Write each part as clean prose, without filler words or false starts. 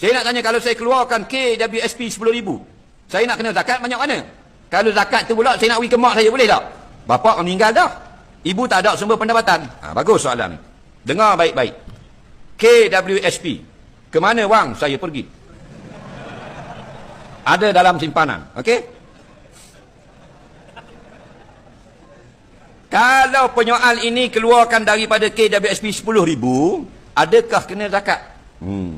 Saya nak tanya, kalau saya keluarkan KWSP 10,000, saya nak kena zakat banyak mana? Kalau zakat tu pula saya nak pergi ke mak saya, boleh tak? Bapa meninggal dah, ibu tak ada sumber pendapatan. Bagus soalan ni. Dengar baik-baik. KWSP, ke mana wang saya pergi? Ada dalam simpanan, okey? Kalau penyoal ini keluarkan daripada KWSP 10,000, adakah kena zakat?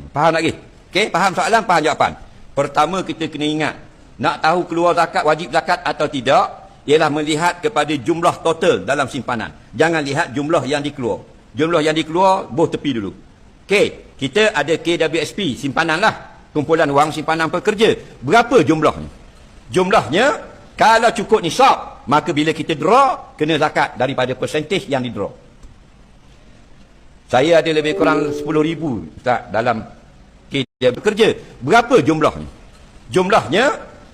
Faham lagi? Okey, faham soalan, faham jawapan. Pertama kita kena ingat, nak tahu keluar zakat, wajib zakat atau tidak, ialah melihat kepada jumlah total dalam simpanan. Jangan lihat jumlah yang dikeluar. Jumlah yang dikeluar, buh tepi dulu. Okey, kita ada KWSP, simpanan lah. Kumpulan wang simpanan pekerja. Berapa jumlahnya? Jumlahnya, kalau cukup nisab, maka bila kita draw, kena zakat daripada persentage yang di-draw. Saya ada lebih kurang 10,000 tak, dalam KWSP pekerja. Berapa jumlahnya? Jumlahnya,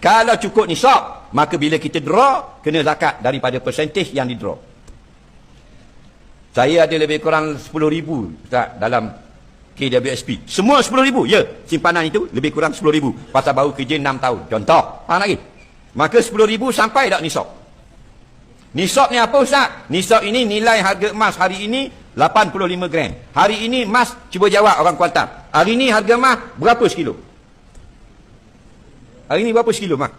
kalau cukup nisab, maka bila kita draw, kena zakat daripada persentage yang di-draw. Saya ada lebih kurang 10,000 tak, dalam KWSP. Semua 10,000, ya. Simpanan itu lebih kurang 10,000. Pasal baru kerja 6 tahun. Contoh. Faham lagi? Maka 10,000 sampai tak nisab? Nisab ni apa Ustaz? Nisab ini nilai harga emas hari ini 85 gram. Hari ini emas, cuba jawab orang Kuantan. Hari ini harga emas berapa sekilo? Hari ini berapa sekilo emas?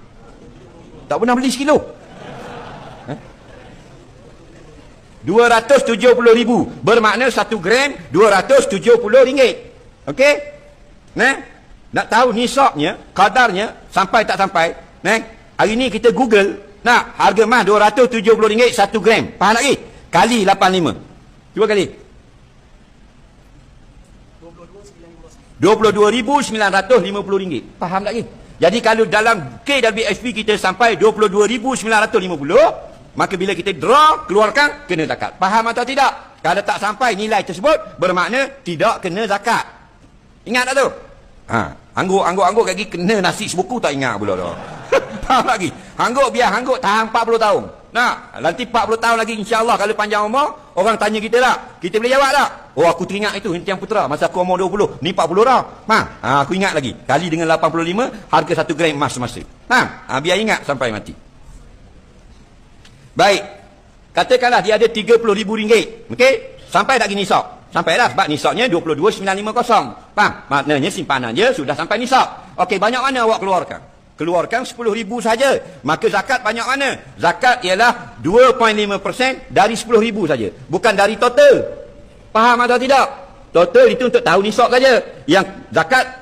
Tak pernah beli sekilo. 270,000. Bermakna 1 gram 270 ringgit. Okey? Nak tahu nisabnya, kadarnya, sampai tak sampai? Hari ni kita Google, nak harga emas 270 ringgit 1 gram. Faham lagi? Kali 85. Cuba kali. 22,950 ringgit. Faham lagi? Jadi kalau dalam KWSP kita sampai 22,950, maka bila kita draw, keluarkan, kena zakat. Faham atau tidak? Kalau tak sampai nilai tersebut, bermakna tidak kena zakat. Ingat tak tu? Angguk lagi kena nasi sebuku tak ingat pula tu. Faham lagi? Angguk biar angguk tahan 40 tahun. Nanti 40 tahun lagi insya-Allah kalau panjang umur, orang tanya kita tak? Kita boleh jawab tak? Oh, aku teringat itu Hentian Putra masa aku umur 20, ni 40 dah. Aku ingat lagi. Kali dengan 85, harga 1 gram emas semasa. Biar ingat sampai mati. Baik. Katakanlah dia ada RM30,000. Okey? Sampai tak gini nisab? Sampai dah, sebab nisabnya 22,950. Faham? Maknanya simpanan dia sudah sampai nisab. Okey, banyak mana awak keluarkan? Keluarkan 10,000 saja. Maka zakat banyak mana? Zakat ialah 2.5% dari 10,000 saja. Bukan dari total. Faham atau tidak? Total itu untuk tahu nisab saja. Yang zakat